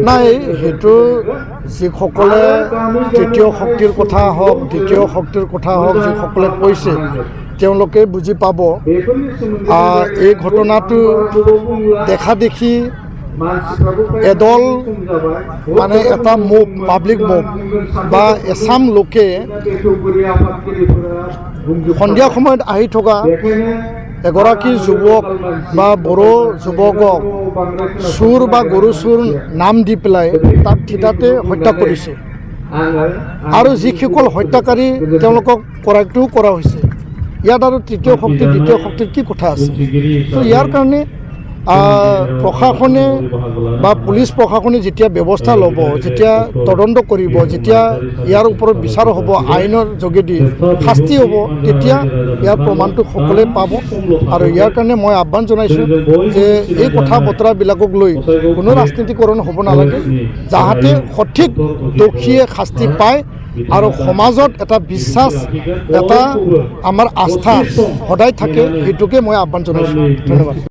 নাই সেইটো যিসকলে তৃতীয় শক্তিৰ কথা হওক দ্বিতীয় শক্তিৰ কথা হওক যিসকলে কৈছে তেওঁলোকে বুজি পাব এই ঘটনাটো দেখা দেখি এদল মানে এটা মুভ পাব্লিক মুভ বা এছাম লোকে সন্ধিয়া সময়ত আহি থকা এগৰাকী যুৱক বা বড়ো যুৱকক চোৰ বা গৰু চোৰ নাম দি পেলাই তাক থিতাতে হত্যা কৰিছে আৰু যিসকল হত্যাকাৰী তেওঁলোকক কৰায়ত্বও কৰা হৈছে। ইয়াত আৰু তৃতীয় শক্তি দ্বিতীয় শক্তিৰ কি কথা আছে? তো ইয়াৰ কাৰণে প্ৰশাসনে বা পুলিচ প্ৰশাসনে যেতিয়া ব্যৱস্থা ল'ব, যেতিয়া তদন্ত কৰিব, যেতিয়া ইয়াৰ ওপৰত বিচাৰ হ'ব, আইনৰ যোগেদি শাস্তি হ'ব, তেতিয়া ইয়াৰ প্ৰমাণটো সকলোৱে পাব। আৰু ইয়াৰ কাৰণে মই আহ্বান জনাইছোঁ যে এই কথা বতৰাবিলাকক লৈ কোনো ৰাজনীতিকৰণ হ'ব নালাগে, যাহাতে সঠিক দোষীয়ে শাস্তি পায় আৰু সমাজত এটা বিশ্বাস, এটা আমাৰ আস্থা সদায় থাকে, সেইটোকে মই আহ্বান জনাইছোঁ। ধন্যবাদ।